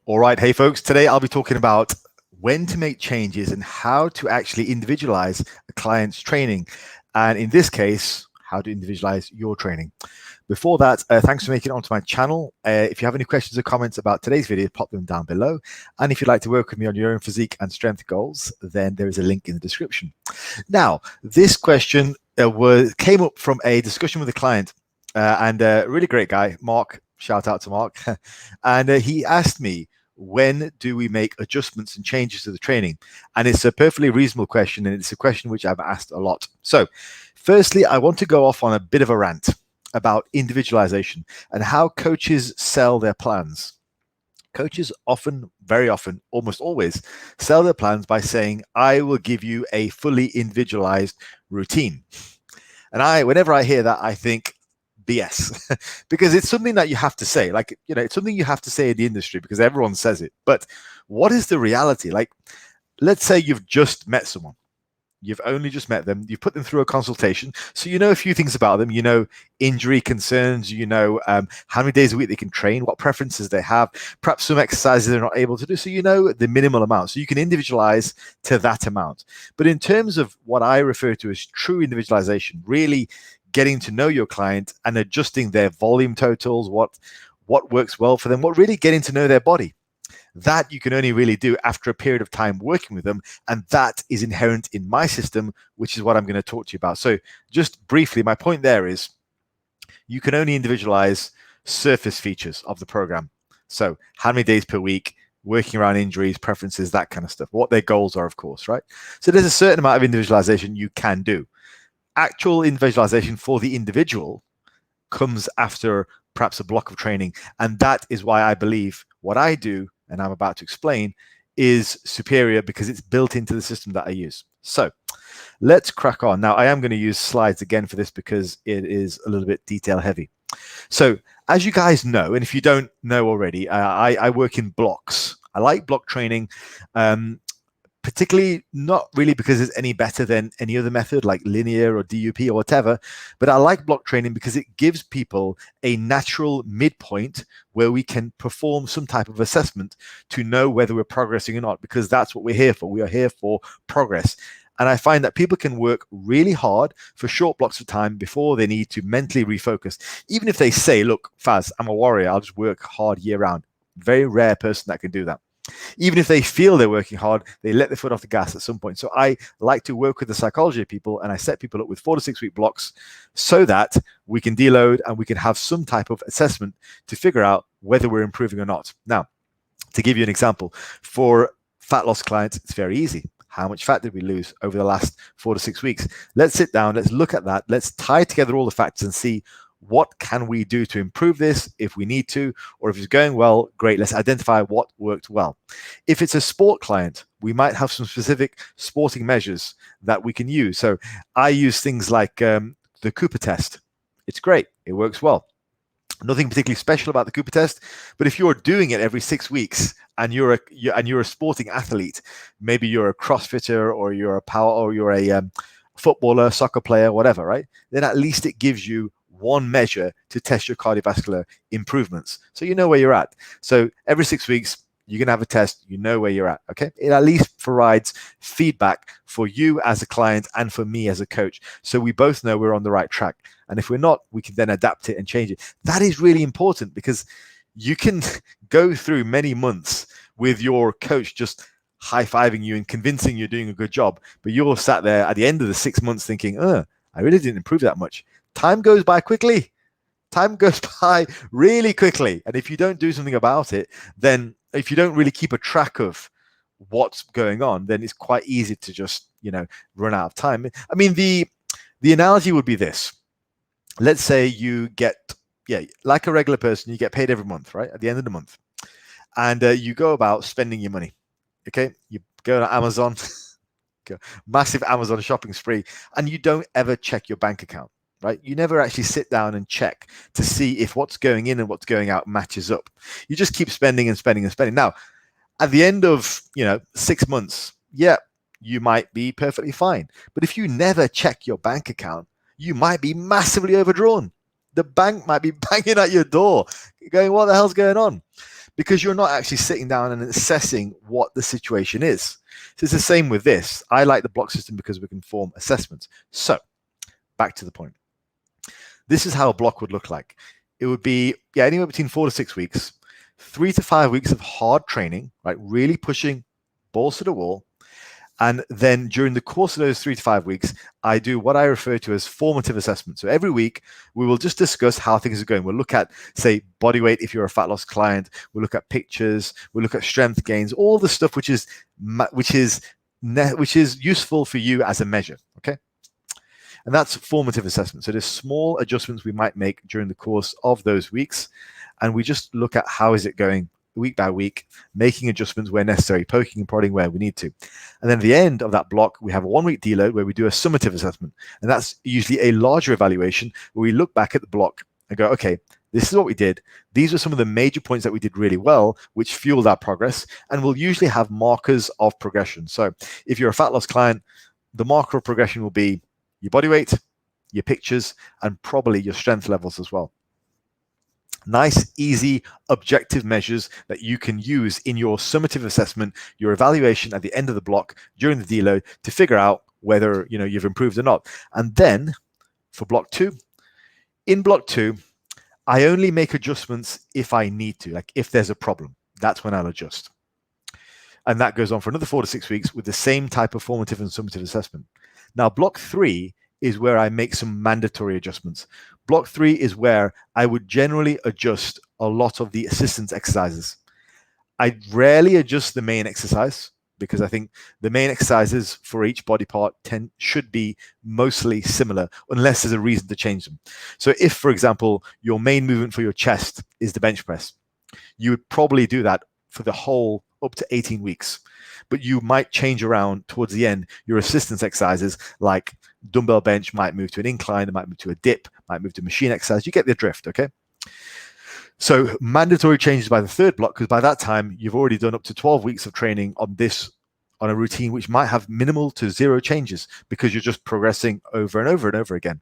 All right, hey folks, today I'll be talking about when to make changes and how to actually individualize a client's training. And in this case, how to individualize your training. Before that, thanks for making it onto my channel. If you have any questions or comments about today's video, pop them down below. And if you'd like to work with me on your own physique and strength goals, then there is a link in the description. Now, this question came up from a discussion with a client and a really great guy, Mark. Shout out to Mark. And he asked me, when do we make adjustments and changes to the training? And it's a perfectly reasonable question, and it's a question which I've asked a lot. So firstly, I want to go off on a bit of a rant about individualization and how coaches sell their plans. Coaches often, very often, almost always sell their plans by saying, I will give you a fully individualized routine. And whenever I hear that, I think, BS, because it's something that you have to say, like, it's something you have to say in the industry because everyone says it. But what is the reality? Like, let's say you've just met someone. You've only just met them. You put them through a consultation. So you know a few things about them. You know injury concerns. You know how many days a week they can train, what preferences they have, perhaps some exercises they're not able to do. So you know the minimal amount. So you can individualize to that amount. But in terms of what I refer to as true individualization, really getting to know your client and adjusting their volume totals, what works well for them, what really getting to know their body. That you can only really do after a period of time working with them. And that is inherent in my system, which is what I'm going to talk to you about. So just briefly, my point there is you can only individualize surface features of the program. So how many days per week, working around injuries, preferences, that kind of stuff, what their goals are, of course, right? So there's a certain amount of individualization you can do. Actual individualization for the individual comes after perhaps a block of training. And that is why I believe what I do, and I'm about to explain, is superior because it's built into the system that I use. So let's crack on. Now, I am going to use slides again for this because it is a little bit detail heavy. So as you guys know, and if you don't know already, I work in blocks. I like block training. Particularly not really because it's any better than any other method like linear or DUP or whatever, but I like block training because it gives people a natural midpoint where we can perform some type of assessment to know whether we're progressing or not, because that's what we're here for. We are here for progress. And I find that people can work really hard for short blocks of time before they need to mentally refocus. Even if they say, look, Faz, I'm a warrior, I'll just work hard year round. Very rare person that can do that. Even if they feel they're working hard, they let their foot off the gas at some point. So I like to work with the psychology of people, and I set people up with 4 to 6 week blocks so that we can deload and we can have some type of assessment to figure out whether we're improving or not. Now, to give you an example, for fat loss clients, it's very easy. How much fat did we lose over the last 4 to 6 weeks? Let's sit down, let's look at that, let's tie together all the factors and see what can we do to improve this if we need to, or if it's going well, great, let's identify what worked well. If it's a sport client, we might have some specific sporting measures that we can use. So I use things like the Cooper test. It's great, it works well. Nothing particularly special about the Cooper test, but if you're doing it every 6 weeks and you're a sporting athlete, maybe you're a CrossFitter or you're a power or you're a footballer, soccer player, whatever, right? Then at least it gives you one measure to test your cardiovascular improvements. So you know where you're at. So every 6 weeks, you're going to have a test, you know where you're at, okay? It at least provides feedback for you as a client and for me as a coach. So we both know we're on the right track. And if we're not, we can then adapt it and change it. That is really important because you can go through many months with your coach just high-fiving you and convincing you're doing a good job. But you're sat there at the end of the 6 months thinking, I really didn't improve that much. Time goes by quickly. Time goes by really quickly. And if you don't do something about it, then if you don't really keep a track of what's going on, then it's quite easy to just, run out of time. I mean, the analogy would be this. Let's say you get, like a regular person, you get paid every month, right? At the end of the month. And you go about spending your money. Okay. You go to Amazon, massive Amazon shopping spree, and you don't ever check your bank account. Right? You never actually sit down and check to see if what's going in and what's going out matches up. You just keep spending and spending and spending. Now, at the end of 6 months, you might be perfectly fine. But if you never check your bank account, you might be massively overdrawn. The bank might be banging at your door, going, "What the hell's going on?" because you're not actually sitting down and assessing what the situation is. So it's the same with this. I like the block system because we can form assessments. So back to the point. This is how a block would look like. It would be anywhere between 4 to 6 weeks, 3 to 5 weeks of hard training, right? Really pushing balls to the wall. And then during the course of those 3 to 5 weeks, I do what I refer to as formative assessment. So every week, we will just discuss how things are going. We'll look at, say, body weight if you're a fat loss client. We'll look at pictures. We'll look at strength gains, all the stuff which is useful for you as a measure, okay? And that's formative assessment. So there's small adjustments we might make during the course of those weeks. And we just look at how is it going week by week, making adjustments where necessary, poking and prodding where we need to. And then at the end of that block, we have a 1 week deload where we do a summative assessment. And that's usually a larger evaluation where we look back at the block and go, okay, this is what we did. These are some of the major points that we did really well, which fueled our progress. And we'll usually have markers of progression. So if you're a fat loss client, the marker of progression will be your body weight, your pictures, and probably your strength levels as well. Nice, easy, objective measures that you can use in your summative assessment, your evaluation at the end of the block during the deload to figure out whether you've improved or not. And then for block 2, in block 2, I only make adjustments if I need to, like if there's a problem, that's when I'll adjust. And that goes on for another 4 to 6 weeks with the same type of formative and summative assessment. Now, block 3 is where I make some mandatory adjustments. Block 3 is where I would generally adjust a lot of the assistance exercises. I rarely adjust the main exercise because I think the main exercises for each body part should be mostly similar unless there's a reason to change them. So if, for example, your main movement for your chest is the bench press, you would probably do that for the whole up to 18 weeks. But you might change around towards the end your assistance exercises, like dumbbell bench might move to an incline, it might move to a dip, might move to machine exercise. You get the drift, okay? So mandatory changes by the 3rd block, because by that time you've already done up to 12 weeks of training on a routine which might have minimal to 0 changes because you're just progressing over and over and over again.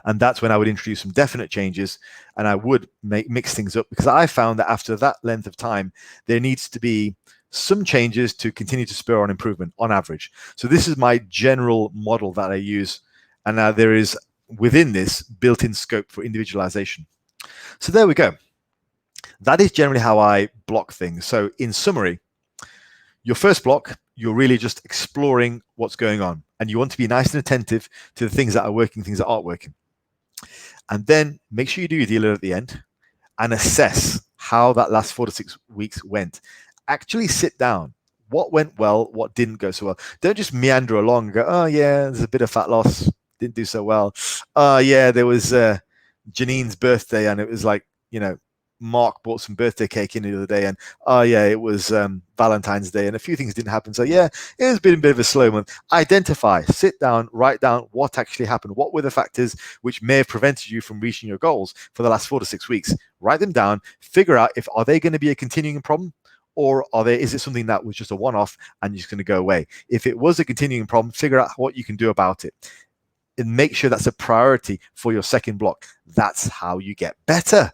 And that's when I would introduce some definite changes, and I would mix things up, because I found that after that length of time, there needs to be some changes to continue to spur on improvement on average. So this is my general model that I use. And now there is within this built-in scope for individualization. So there we go. That is generally how I block things. So in summary, your first block, you're really just exploring what's going on. And you want to be nice and attentive to the things that are working, things that aren't working. And then make sure you do your dealer at the end and assess how that last 4 to 6 weeks went. Actually sit down. What went well? What didn't go so well? Don't just meander along and go, oh, yeah, there's a bit of fat loss. Didn't do so well. Oh, yeah, there was Janine's birthday, and it was like, Mark bought some birthday cake in the other day, and oh, yeah, it was Valentine's Day, and a few things didn't happen. So, yeah, it has been a bit of a slow month. Identify, sit down, write down what actually happened. What were the factors which may have prevented you from reaching your goals for the last 4 to 6 weeks? Write them down. Figure out are they going to be a continuing problem? Or is it something that was just a one-off and just going to go away? If it was a continuing problem, figure out what you can do about it. And make sure that's a priority for your second block. That's how you get better.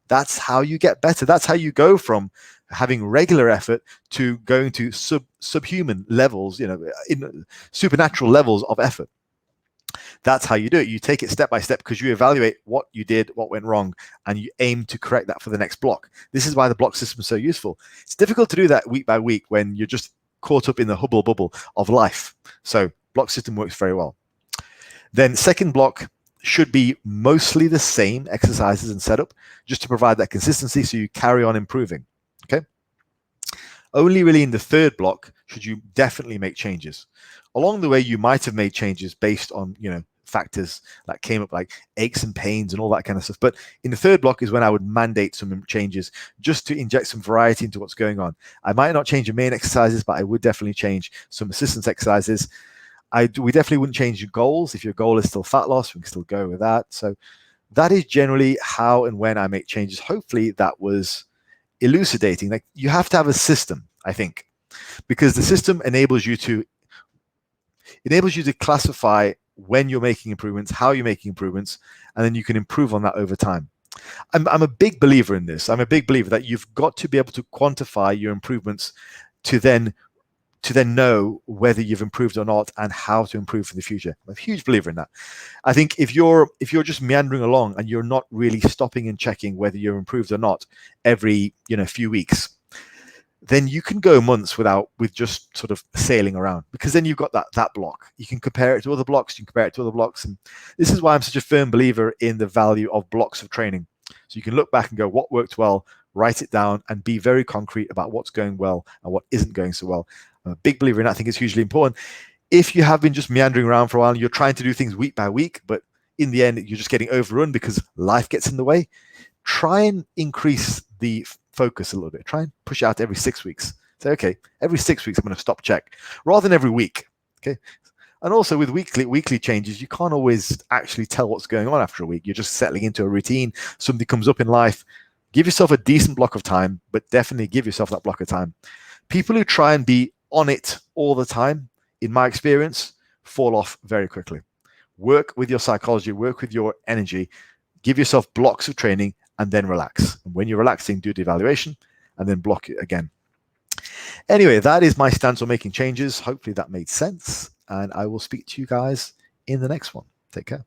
That's how you get better. That's how you go from having regular effort to going to subhuman levels, in supernatural levels of effort. That's how you do it. You take it step by step because you evaluate what you did, what went wrong, and you aim to correct that for the next block. This is why the block system is so useful. It's difficult to do that week by week when you're just caught up in the hubble bubble of life. So block system works very well. Then second block should be mostly the same exercises and setup, just to provide that consistency so you carry on improving, okay? Only really in the third block should you definitely make changes. Along the way, you might have made changes based on, factors that came up like aches and pains and all that kind of stuff. But in the third block is when I would mandate some changes just to inject some variety into what's going on. I might not change your main exercises, but I would definitely change some assistance exercises. We definitely wouldn't change your goals. If your goal is still fat loss, we can still go with that. So that is generally how and when I make changes. Hopefully that was elucidating. Like, you have to have a system, I think, because the system enables you to classify when you're making improvements, how you're making improvements, and then you can improve on that over time. I'm a big believer in this. I'm a big believer that you've got to be able to quantify your improvements to then know whether you've improved or not and how to improve for the future. I'm a huge believer in that. I think if you're just meandering along and you're not really stopping and checking whether you're improved or not every few weeks, then you can go months with just sort of sailing around, because then you've got that block. You can compare it to other blocks, you can compare it to other blocks. And this is why I'm such a firm believer in the value of blocks of training. So you can look back and go, what worked well, write it down, and be very concrete about what's going well and what isn't going so well. I'm a big believer in that. I think it's hugely important. If you have been just meandering around for a while and you're trying to do things week by week, but in the end you're just getting overrun because life gets in the way, try and increase the focus a little bit. Try and push out every 6 weeks. Say, okay, every 6 weeks I'm going to stop check, rather than every week. Okay. And also with weekly changes, you can't always actually tell what's going on after a week. You're just settling into a routine. Something comes up in life. Give yourself a decent block of time, but definitely give yourself that block of time. People who try and be on it all the time, in my experience, fall off very quickly. Work with your psychology, work with your energy, give yourself blocks of training, and then relax. And when you're relaxing, do the evaluation and then block it again. Anyway, that is my stance on making changes. Hopefully that made sense. And I will speak to you guys in the next one. Take care.